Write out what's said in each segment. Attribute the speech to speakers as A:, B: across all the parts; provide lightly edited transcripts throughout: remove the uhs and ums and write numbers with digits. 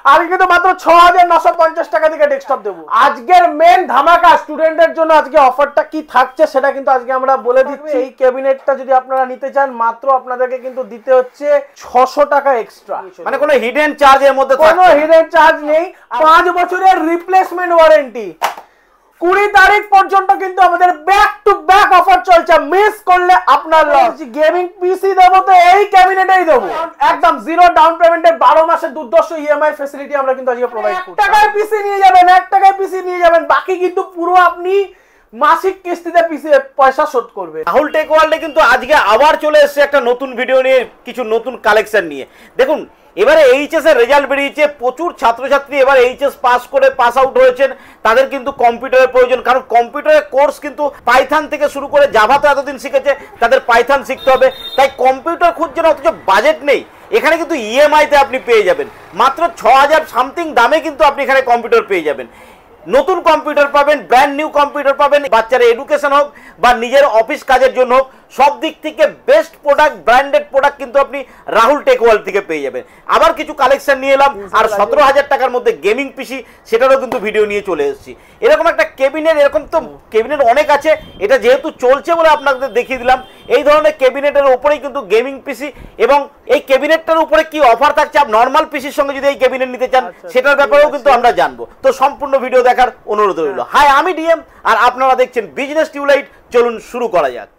A: আমি কিন্তু মাত্র ৬৯৫০ টাকা থেকে ডেস্কটপ দেবো। আজকের মেন ধামাকা স্টুডেন্টদের জন্য আজকে অফারটা কি থাকছে সেটা কিন্তু আজকে আমরা বলে দিচ্ছি। এই ক্যাবিনেটটা যদি আপনারা নিতে চান মাত্র আপনাদেরকে কিন্তু দিতে হচ্ছে ৬০০ টাকা এক্সট্রা,
B: মানে কোনো হিডেন চার্জ এর মধ্যে
A: কোনো হিডেন চার্জ নেই। ৫ বছরের রিপ্লেসমেন্ট ওয়ারেন্টি। 20 তারিখ পর্যন্ত কিন্তু আমাদের ব্যাক টু ব্যাক অফার চলছে, মিস করলে আপনার লস। গেমিং পিসি দেবো তো এই ক্যাবিনেটেই দেবো, একদম জিরো ডাউন পেমেন্টে 12 মাসের দুর্দর্শ ইএমআই ফ্যাসিলিটি আমরা কিন্তু আজকে প্রোভাইড করছি। 1 টাকায় পিসি নিয়ে যাবেন, 1 টাকায় পিসি নিয়ে যাবেন, বাকি কিন্তু পুরো আপনি মাসিক কিস্তিতে পিসি পয়সা শোধ করবে।
B: রাহুল টেক ওয়ার্ল্ডে কিন্তু আজকে আবার চলে এসেছে একটা নতুন ভিডিও নিয়ে, কিছু নতুন কালেকশন নিয়ে। দেখুন এবারে এইচএস এর রেজাল্ট বেরিয়েছে, প্রচুর ছাত্রছাত্রী এবার এইচএস পাস করে পাস আউট হয়েছেন, তাদের কিন্তু কম্পিউটারের প্রয়োজন, কারণ কম্পিউটারের কোর্স কিন্তু পাইথন থেকে শুরু করে জাভা তো এতদিন শিখেছে, তাদের পাইথন শিখতে হবে, তাই কম্পিউটার খুঁজছেন অথচ বাজেট নেই। এখানে কিন্তু ইএমআইতে আপনি পেয়ে যাবেন, মাত্র ৬০০০ সামথিং দামে কিন্তু আপনি এখানে কম্পিউটার পেয়ে যাবেন। নতুন কম্পিউটার পাবেন, ব্র্যান্ড নিউ কম্পিউটার পাবেন, বাচ্চারা এডুকেশন হোক বা নিজের অফিস কাজের জন্য হোক, সব দিক থেকে বেস্ট প্রোডাক্ট, ব্র্যান্ডেড প্রোডাক্ট কিন্তু আপনি রাহুল টেক ওয়ার্ল্ড থেকে পেয়ে যাবেন। আবার কিছু কালেকশন নিয়ে এলাম, আর ১৭,০০০ টাকার মধ্যে গেমিং পিসি, সেটারও কিন্তু ভিডিও নিয়ে চলে এসেছি। এরকম একটা কেবিনেট, এরকম তো কেবিনেট অনেক আছে, এটা যেহেতু চলছে বলে আপনাদের দেখিয়ে দিলাম। এই ধরনের কেবিনেটের উপরেই কিন্তু গেমিং পিসি, এবং এই কেবিনেটটার উপরে কি অফার থাকছে নর্মাল পিসির সঙ্গে যদি এই কেবিনেট নিতে চান সেটার ব্যাপারেও কিন্তু আমরা জানবো। তো সম্পূর্ণ ভিডিও দেখার অনুরোধ রইল। হাই, আমি ডিএম আর আপনারা দেখছেন বিজনেস টিউবলাইট। চলুন শুরু করা যাক।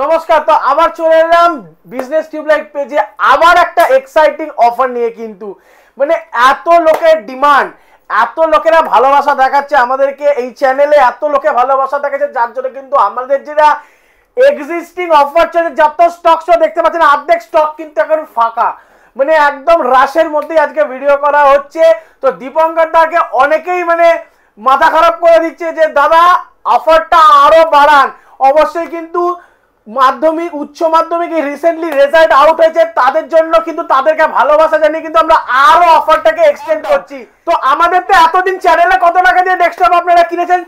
A: নমস্কার, তো আবার চলে এলাম বিজনেস টিউবলাইট পেজে আবার একটা এক্সাইটিং অফার নিয়ে। কিন্তু মানে এত লোকের ডিমান্ড, এত লোকেরা ভালোবাসা দেখাচ্ছে আমাদেরকে, এই চ্যানেলে এত লোকে ভালোবাসা দেখাচ্ছে, যার জন্য কিন্তু আমাদের যেটা এক্সিস্টিং অফার চলছে, যত স্টক দেখতে পাচ্ছেন অর্ধেক স্টক কিন্তু এখন ফাঁকা, মানে একদম রাশের মধ্যেই আজকে ভিডিও করা হচ্ছে। তো দীপঙ্কর দাকে অনেকেই মানে মাথা খারাপ করে দিচ্ছে যে দাদা অফারটা আরো বাড়ান। অবশ্যই কিন্তু মাধ্যমিক, উচ্চ মাধ্যমিক রিসেন্টলি রেজাল্ট আউট হয়েছে, তাদের জন্য কিন্তু তাদেরকে ভালোবাসা জানিয়ে কিন্তু আমরা আরো অফারটাকে এক্সটেন্ড করছি। তো আমাদের তো এতদিন চ্যানেলে কত টাকা দিয়ে ডেস্কটপ আপনারা কিনেছেন?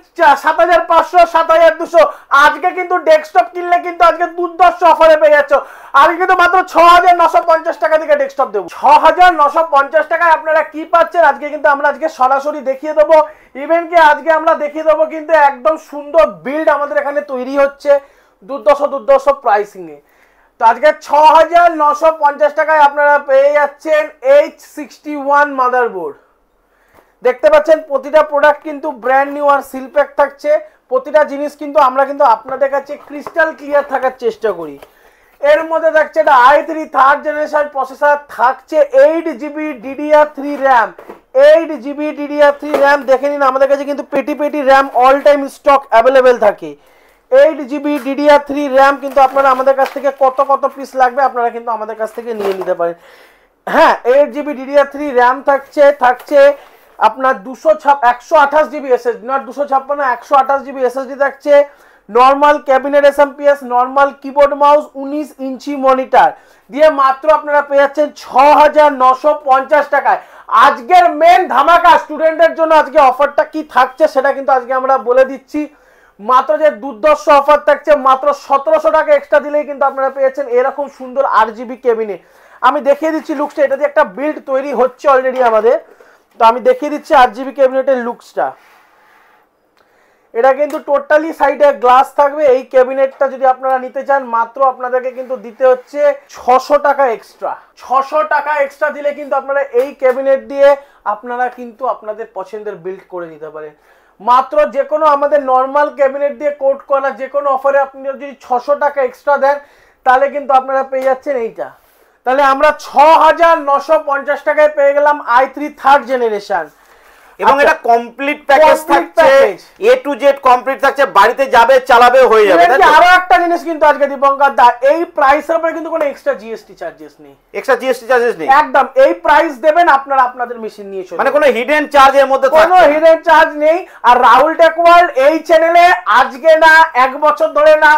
A: ৭৫০০, ৭২০০। আজকে কিন্তু ডেস্কটপ কিনলে কিন্তু আজকে দুর্দর্শ অফারে পেয়ে যাচ্ছ। আমি কিন্তু মাত্র ৬৯৫০ টাকা থেকে ডেস্কটপ দেবো। ৬৯৫০ টাকায় আপনারা কি পাচ্ছেন আজকে কিন্তু আমরা আজকে সরাসরি দেখিয়ে দেবো। ইভেন কি আজকে আমরা দেখিয়ে দেবো কিন্তু একদম সুন্দর বিল্ড আমাদের এখানে তৈরি হচ্ছে দুর্দর্শ প্রাইসিং এ। তো আজকে ৬৯৫০ টাকায় আপনারা পেয়ে যাচ্ছেন H61 মাদারবোর্ড। দেখতে পাচ্ছেন প্রতিটা প্রোডাক্ট কিন্তু ব্র্যান্ড নিউ আর সিল প্যাক থাকছে। প্রতিটা জিনিস কিন্তু আমরা কিন্তু আপনাদের কাছে ক্রিস্টাল ক্লিয়ার থাকার চেষ্টা করি। এর মধ্যে থাকছে এটা i3 থার্ড জেনারেশন প্রসেসর, থাকছে 8GB DDR3 RAM. 8GB DDR3 RAM দেখে নিন, আমাদের কাছে কিন্তু পেটি RAM all time stock available থাকে। 8GB DDR3 র্যাম কিন্তু আপনারা আমাদের কাছ থেকে কত পিস লাগবে আপনারা কিন্তু আমাদের কাছ থেকে নিয়ে নিতে পারেন। হ্যাঁ, 8GB DDR3 র্যাম থাকছে আপনার 128GB SSD, not 256, 128GB SSD থাকছে। Normal cabinet SMPS, normal keyboard mouse, 19 inch monitor দিয়ে মাত্র আপনারা পেয়ে যাচ্ছেন ৬৯৫০ টাকায়। আজকের মেন ধামাকা স্টুডেন্টদের জন্য আজকে অফারটা কি থাকছে সেটা কিন্তু আজকে আমরা বলে দিচ্ছি। মাত্র যে দুর্দর্শ অফার থাকছে, মাত্র ১৭০০ টাকা এক্সট্রা দিলেই কিন্তু আপনারা পেয়েছেন এরকম সুন্দর 8GB ক্যাবিনেট। আমি দেখিয়ে দিচ্ছি লুকসটা, এটা দিয়ে একটা বিল্ড তৈরি হচ্ছে অলরেডি আমাদের। তো আমি দেখিয়ে দিচ্ছি 8GB ক্যাবিনেটের লুকসটা। এটা কিন্তু টোটালি সাইডে গ্লাস থাকবে। এই ক্যাবিনেটটা যদি আপনারা নিতে চান মাত্র আপনাদেরকে কিন্তু দিতে হচ্ছে ৬০০ টাকা এক্সট্রা। ৬০০ টাকা এক্সট্রা দিলে কিন্তু আপনারা এই ক্যাবিনেট দিয়ে আপনারা কিন্তু আপনাদের পছন্দের বিল্ড করে নিতে পারেন। মাত্র যে কোনো আমাদের নর্মাল ক্যাবিনেট দিয়ে কোট করা যে কোনো অফারে আপনি যদি ৬০০ টাকা এক্সট্রা দেন তাহলে কিন্তু আপনারা পেয়ে যাচ্ছেন এইটা। তাহলে আমরা ৬৯৫০ টাকায় পেয়ে গেলাম i3 থার্ড জেনারেশন,
B: এবং এটা কমপ্লিট প্যাকেজ থাকছে, এ টু জেড কমপ্লিট থাকছে, বাড়িতে যাবে চালাবে হয়ে যাবে।
A: আরো একটা জিনিস কিন্তু আজকে দীপঙ্কর দা, এই প্রাইসের উপরে কিন্তু কোনো এক্সট্রা জিএসটি চার্জেস নেই।
B: এক্সট্রা জিএসটি চার্জেস নেই,
A: একদম এই প্রাইস দেবেন আপনারা আপনাদের মেশিন নিয়ে চলুন,
B: মানে কোনো হিডেন চার্জ এর মধ্যে
A: কোনো হিডেন চার্জ নেই। আর রাহুল টেক ওয়ার্ল্ড এই চ্যানেলে আজকে না, 1 বছর ধরে না,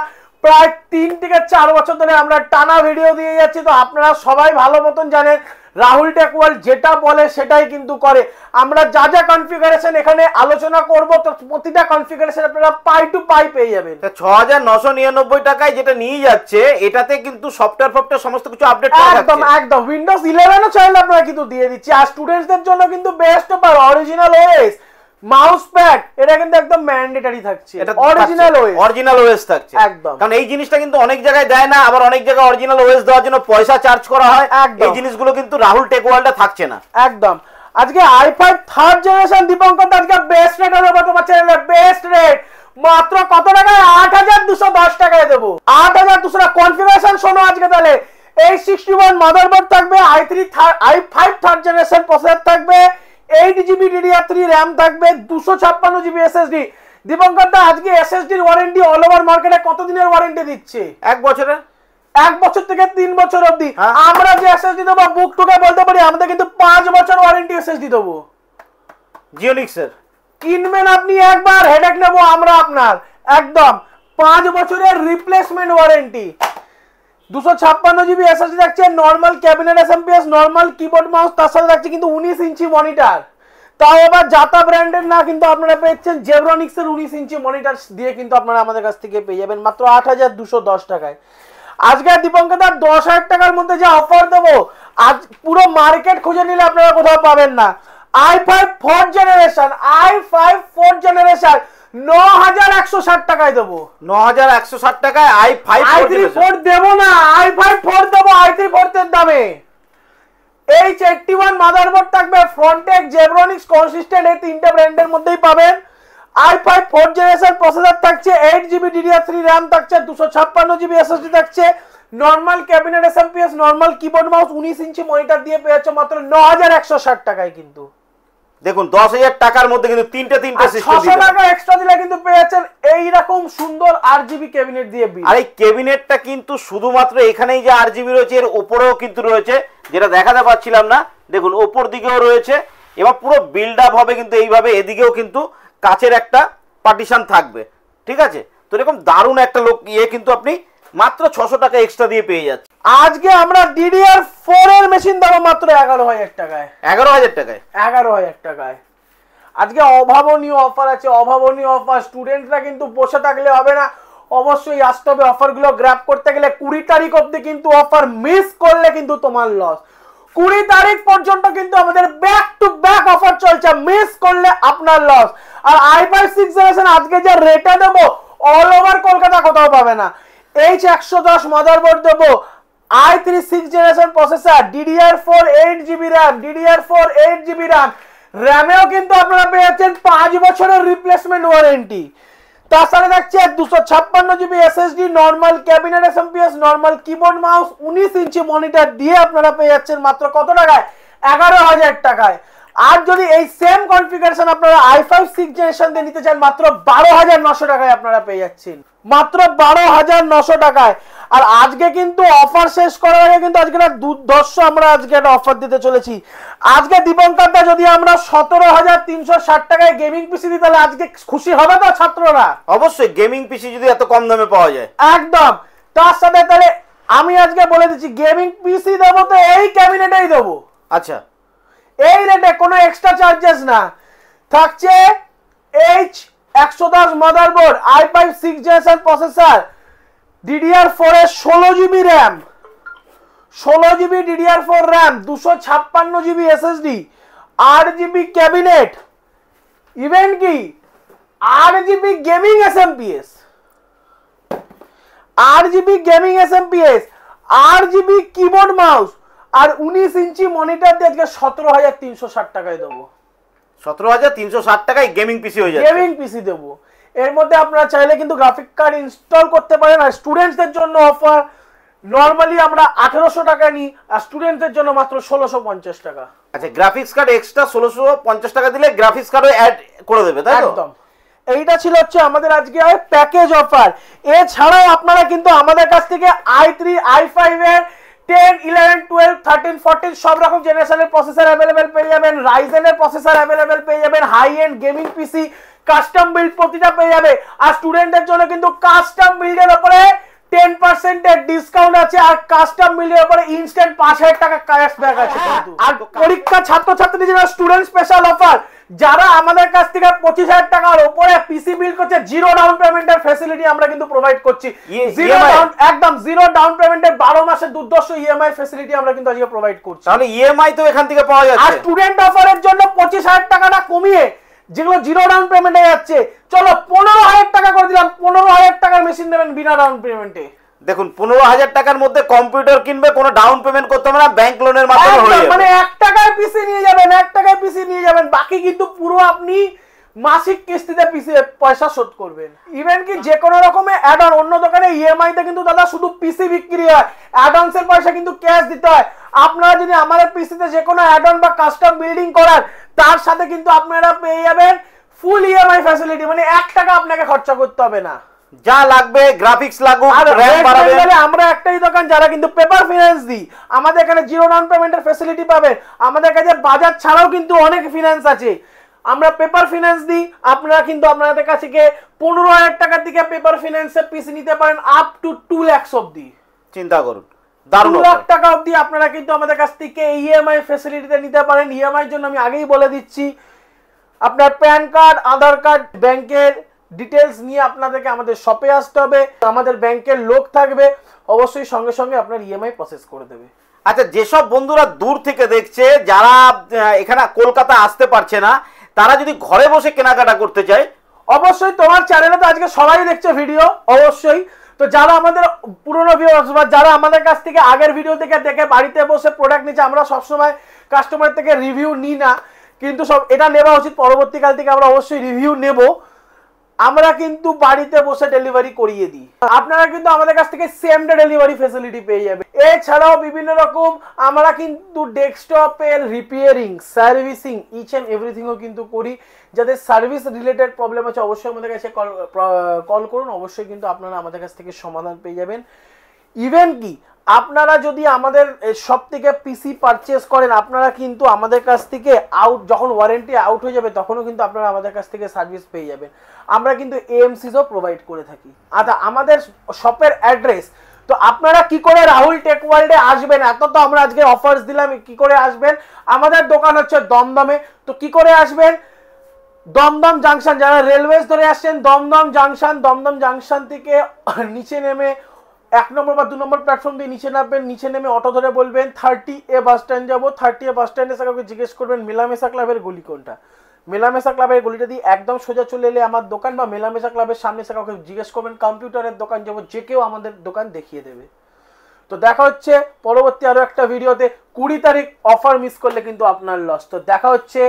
A: প্রায় 3 থেকে 4 বছর ধরে আমরা টানা ভিডিও দিয়ে যাচ্ছি, তো আপনারা সবাই ভালো মতন জানেন রাহুল টেক ওয়ার্ল্ড যেটা বলে সেটাই কিন্তু করে। আমরা যা যা কনফিগারেশন এখানে আলোচনা করব, তো প্রতিটা কনফিগারেশন আপনারা পাই টু পাই পেয়ে যাবেন।
B: 6999 টাকায় যেটা নিয়ে যাচ্ছে, এটাতে কিন্তু সফটওয়্যার সমস্ত কিছু আপডেট করা যাচ্ছে।
A: একদম একদম উইন্ডোজ 11 ও চাইলে আপনারা কিন্তু দিয়ে দিচ্ছি। আর স্টুডেন্টসদের জন্য কিন্তু best offer, original OS, mouse pad, এটা কিন্তু একদম ম্যান্ডেটরি থাকছে।
B: এটা
A: অরিজিনাল ওএস
B: থাকছে
A: একদম,
B: কারণ এই জিনিসটা কিন্তু অনেক জায়গায় দেয় না, আবার অনেক জায়গায় অরিজিনাল ওএস দেওয়ার জন্য পয়সা চার্জ করা হয়। এই জিনিসগুলো কিন্তু রাহুল টেক ওয়ার্ল্ডে থাকছে না
A: একদম। আজকে i5 থার্ড জেনারেশন দীপঙ্কর আজকে বেস্ট রেট হবে তোমার চ্যানেলে, বেস্ট রেট মাত্র কত টাকায়? 8210 টাকায় দেবো। 8200 টাকা। কনফিগারেশন শোনো আজকে তাহলে। 861 মাদারবোর্ড থাকবে, i5 থার্ড জেনারেশন প্রসেসর থাকবে, 8GB DDR3 RAM থাকবে, 256GB SSD। দীপঙ্কর দা আজকে SSD এর ওয়ারেন্টি অল ওভার মার্কেটে কত দিনের ওয়ারেন্টি দিচ্ছে?
B: 1 বছরের।
A: 1 বছর থেকে 3 বছর অবধি। আমরা যে SSD দেবো বুক টুকে বলতে পারি আমাদের কিন্তু 5 বছর ওয়ারেন্টি SSD দেবো।
B: জিওনিক্সের
A: কিনবেন আপনি একবার, হেডেক নেব আমরা আপনার। একদম 5 বছরের রিপ্লেসমেন্ট ওয়ারেন্টি। 256GB SSD থাকছে, normal cabinet SMPS, normal keyboard mouse, তার সাথে থাকছে কিন্তু 19 ইঞ্চি মনিটর। তাও আবার জাতা ব্র্যান্ডের না, কিন্তু আপনারা পেয়েছেন জেব্রনিক্সের 19 ইঞ্চি মনিটর দিয়ে কিন্তু আপনারা আমাদের কাছ থেকে পেয়ে যাবেন মাত্র 8210 টাকায়। আজকে দীপঙ্কর দা 10,000 টাকার মধ্যে যে অফার দেবো, আজ পুরো মার্কেট খুঁজে নিলে আপনারা কোথাও পাবেন না। i5 4th generation, i5 4th generation 9160 টাকায় দেবো।
B: 9160 টাকায় i5
A: 4 দেবো না, i5 4 দেবো i3 4 এর দামে। H81 মাদারবোর্ড থাকবে, ফ্রন্টেক, জেব্রনিক্স, কনসিস্টেন্ট, এই তিনটা ব্র্যান্ডের মধ্যেই পাবেন। i5 4th জেনারেশন প্রসেসর থাকছে, 8GB DDR3 RAM থাকছে, 256GB SSD থাকছে, normal cabinet SMPS, normal keyboard mouse, 19 inch monitor দিয়ে পেয়ে যাচ্ছে মাত্র 9160 টাকায়। কিন্তু
B: দেখুন 10,000 টাকার মধ্যে কিন্তু তিনটে সিস্টেম
A: 600 টাকা এক্সট্রা দিলে কিন্তু পেয়ে যাচ্ছেন এই রকম সুন্দর RGB ক্যাবিনেট দিয়ে।
B: আর এই ক্যাবিনেটটা কিন্তু শুধুমাত্র এখানেই যে RGB রয়েছে, এর উপরেও কিন্তু রয়েছে, যেটা দেখাতে পাচ্ছিলাম না। দেখুন ওপর দিকেও রয়েছে, এবার পুরো বিল্ড আপ হবে কিন্তু এইভাবে। এদিকেও কিন্তু কাচের একটা পার্টিশন থাকবে, ঠিক আছে? তো এরকম দারুণ একটা কিন্তু আপনি মাত্র 600 টাকা এক্সট্রা দিয়ে পেয়ে যাচ্ছেন।
A: আজকে আমরা DDR4 এর মেশিন দেবো মাত্র 11,000 টাকায়।
B: 11,000 টাকায়
A: 11,000 টাকায় আজকে অভাবনীয় অফার আছে, অভাবনীয় অফার। স্টুডেন্টরা কিন্তু বসে থাকলে হবে না, অবশ্যই আসতে হবে। অফারগুলো গ্র্যাব করতে গেলে 20 তারিখ অবধি কিন্তু অফার, মিস করলে কিন্তু তোমার লস। 20 তারিখ পর্যন্ত কিন্তু আমাদের ব্যাক টু ব্যাক অফার চলছে, মিস করলে আপনার লস। আর i5 6th জেনারেশন আজকে যে রেটে দেবো অল ওভার কলকাতা কোথাও পাবে না। H110 মাদারবোর্ড দেবো, i3 6th generation processor, DDR4 8GB RAM, DDR4 8GB RAM, র্যামেও কিন্তু আপনারা পেয়ে যাচ্ছেন 5 বছরের রিপ্লেসমেন্ট ওয়ারেন্টি। তার সাথে থাকছে 256GB SSD, normal cabinet SMPS, normal keyboard mouse, 19 inch monitor দিয়ে আপনারা পেয়ে যাচ্ছেন মাত্র কত টাকায়? 11,000 টাকায়। আর যদি এই সেম কনফিগারেশন আপনারা i5 6th জেনারেশন দিয়ে নিতে চান মাত্র 12,900 টাকায় আপনারা পেয়ে যাচ্ছেন, মাত্র 12,900 টাকায়। আর আজকে কিন্তু অফার শেষ করার আগে কিন্তু আজকে একটা দুর্ধর্ষ আমরা আজকে একটা অফার দিতে চলেছি। আজকে দীপঙ্কর দা যদি আমরা 17,360 টাকায় গেমিং পিসি দিই তাহলে আজকে খুশি হবে তো ছাত্ররা?
B: অবশ্যই, গেমিং পিসি যদি এত কম দামে পাওয়া যায়
A: একদম। তার সাথে তাহলে আমি আজকে বলে দিচ্ছি গেমিং পিসি দেবো তো এই ক্যাবিনেটেই দেবো।
B: আচ্ছা,
A: এই রেটে কোনো এক্সট্রা চার্জেস না। থাকছে H110 motherboard, i5 6th generation processor, DDR4 এর 16GB RAM, 16GB DDR4 RAM, 256GB SSD, 8GB cabinet, even কি 8GB gaming SMPS, 8GB gaming SMPS, 8GB keyboard mouse আর 19 ইঞ্চি মনিটর দিয়ে আজকে 17,360 টাকায় দেবো।
B: 17,360 টাকায় গেমিং পিসি হয়ে যাচ্ছে।
A: গেমিং পিসি দেবো। এর মধ্যে আপনারা চাইলে কিন্তু গ্রাফিক কার্ড ইনস্টল করতে পারেন। আর স্টুডেন্টসদের জন্য অফার, নরমালি আমরা 1800 টাকা নিই, আর স্টুডেন্টদের জন্য মাত্র 1650 টাকা।
B: আচ্ছা, গ্রাফিক্স কার্ড এক্সট্রা 1650 টাকা দিলে গ্রাফিক্স কার্ডও অ্যাড করে দেবে, তাই তো?
A: একদম। এইটা ছিল হচ্ছে আমাদের আজকে প্যাকেজ অফার। এছাড়াও আপনারা কিন্তু আমাদের কাছ থেকে i3 i5 এর 10 11 12 13 14 সব রকম জেনারেশনের প্রসেসর अवेलेबल পেয়ে যাবেন, রাইজেনের প্রসেসর अवेलेबल পেয়ে যাবেন, high end gaming PC custom build প্রতিটা পেয়ে যাবে। আর স্টুডেন্টদের জন্য কিন্তু কাস্টম বিল্ডের উপরে 10% এর ডিসকাউন্ট আছে, আর কাস্টম মিলের উপরে ইনস্ট্যান্ট 5000 টাকা ক্যাশব্যাক আছে কিন্তু। আর পরীক্ষা ছাত্রছাত্রী যারা স্টুডেন্ট স্পেশাল অফার, যারা আমাদের কাছ থেকে 25000 টাকার উপরে পিসি বিল করছে, জিরো ডাউন পেমেন্টের ফ্যাসিলিটি আমরা কিন্তু প্রোভাইড করছি। জিরো ডাউন, একদম জিরো ডাউন পেমেন্টের 12 মাসের দুর্দর্শ ইএমআই ফ্যাসিলিটি আমরা কিন্তু আজকে প্রোভাইড করছি।
B: তাহলে ইএমআই তো এখান থেকে পাওয়া যাচ্ছে।
A: আর স্টুডেন্ট অফারের জন্য 25000 টাকাটা কমিয়ে যেগুলো জিরো ডাউন পেমেন্টে যাচ্ছে, চলো 15000 টাকা করে দিলাম। 15000 টাকার মেশিন নেবেন বিনা ডাউন পেমেন্টে।
B: দেখুন 15000 টাকার মধ্যে কম্পিউটার কিনবে, কোনো ডাউন পেমেন্ট করতে হবে না, ব্যাংক লোনের মাধ্যমে হয়ে যাবে।
A: মানে 1 টাকায় পিসি নিয়ে যাবেন, 1 টাকায় পিসি নিয়ে যাবেন, বাকি কিন্তু পুরো আপনি মাসিক কিস্তিতে পিসি পয়সা শোধ করবেন। ইভেন কি যে কোনো রকমের অ্যাড অন, অন্য দোকানে ইএমআই তে কিন্তু দাদা শুধু পিসি বিক্রি হয়, অ্যাড অনসের পয়সা কিন্তু ক্যাশ দিতে হয়। আপনারা যদি আমাদের পিসিতে যে কোনো অ্যাড অন বা কাস্টম বিল্ডিং করান, তার সাথে কিন্তু আপনারা পেয়ে যাবেন ফুল ইএমআই ফ্যাসিলিটি, মানে 1 টাকা আপনাকে খরচা করতে হবে না।
B: যা লাগবে গ্রাফিক্স লাগুক,
A: আর
B: র‍্যাম বাড়াবে।
A: আমরা একটাই দোকান যারা কিন্তু পেপার ফিনান্স দিই, আমাদের এখানে জিরো ডাউন পেমেন্টের ফ্যাসিলিটি পাবেন। আমাদের কাছে বাজাজ ছাড়াও কিন্তু অনেক ফিনান্স আছে, আমরা পেপার ফিনান্স দিই। আপনারা কিন্তু আপনাদের কাছে 15000 টাকার দিকে পেপার ফিনান্সে পিসি নিতে পারেন, আপ টু 2 লাখ অবধি।
B: চিন্তা করুন, দারুণ
A: 2 লাখ টাকা অবধি আপনারা কিন্তু আমাদের কাছ থেকে ইএমআই ফ্যাসিলিটিতে নিতে পারেন। ইএমআই এর জন্য আমি আগেই বলে দিচ্ছি, আপনার প্যান কার্ড, আধার কার্ড, ব্যাংকের ডিটেলস নিয়ে আপনাদেরকে আমাদের শপে আসতে হবে। আমাদের ব্যাংকের লোক থাকবে, অবশ্যই সঙ্গে সঙ্গে আপনার ইএমআই প্রসেস করে দেবে।
B: আচ্ছা, যেসব বন্ধুরা দূর থেকে দেখছে, যারা এখানে কলকাতা আসতে পারছে না, তারা যদি ঘরে বসে কেনাকাটা করতে চায়,
A: অবশ্যই তোমার চ্যানেলে তো আজকে সবাই দেখছে ভিডিও, অবশ্যই। তো যারা আমাদের পুরনো ভিউয়ার্স বা যারা আমাদের কাছ থেকে আগের ভিডিও থেকে দেখে বাড়িতে বসে প্রোডাক্ট নিচ্ছে, আমরা সবসময় কাস্টমার থেকে রিভিউ নিই না, কিন্তু সব এটা নেওয়া উচিত। পরবর্তীকাল থেকে আমরা অবশ্যই রিভিউ নেব। আমরা কিন্তু বাড়িতে বসে ডেলিভারি করিয়ে দিই। আপনারা কিন্তু আমাদের কাছ থেকে সেম ডে ডেলিভারি ফ্যাসিলিটি পেয়ে যাবে। এছাড়াও বিভিন্ন রকম আমরা কিন্তু ডেস্কটপের রিপেয়ারিং, সার্ভিসিং, ইচ এন্ড এভরিথিংও কিন্তু করি। যাদের সার্ভিস রিলেটেড প্রবলেম আছে অবশ্যই আমাদের কাছে কল করুন, অবশ্যই কিন্তু আপনারা আমাদের কাছ থেকে সমাধান পেয়ে যাবেন। ইভেন কি আপনারা যদি আমাদের সব থেকে পিসি পারচেস করেন, আপনারা কিন্তু আমাদের কাছ থেকে যখন ওয়ারেন্টি আউট হয়ে যাবে তখনও কিন্তু আপনারা আমাদের কাছ থেকে সার্ভিস পেয়ে যাবেন। আমরা কিন্তু এএমসিসও প্রোভাইড করে থাকি। আচ্ছা, আমাদের শপের অ্যাড্রেস, তো আপনারা কি করে রাহুল টেক ওয়ার্ল্ডে আসবেন, এত তো আমরা আজকে অফার্স দিলাম, কি করে আসবেন? আমাদের দোকান হচ্ছে দমদমে। তো কি করে আসবেন? দমদম জাংশন, যারা রেলওয়েজ ধরে আসছেন, দমদম জাংশন থেকে নিচে নেমে 1 নম্বর বা 2 নম্বর প্ল্যাটফর্ম দিয়ে নিচে নামবেন। নিচে নেমে অটো ধরে বলবেন 30A বাস স্ট্যান্ড যাবো। 30A বাস স্ট্যান্ডে এসে কাউকে জিজ্ঞেস করবেন মেলামেশা ক্লাবের গলি কোনটা। মেলামেশা ক্লাবের গলিটা দিয়ে একদম সোজা চলে এলে আমার দোকান, বা মেলামেশা ক্লাবের সামনে এসে কাউকে জিজ্ঞেস করবেন কম্পিউটারের দোকান যাবো, যে কেউ আমাদের দোকান দেখিয়ে দেবে। তো দেখা হচ্ছে পরবর্তী আরো একটা ভিডিওতে। 20 তারিখ অফার মিস করলে কিন্তু আপনার লস। তো দেখা হচ্ছে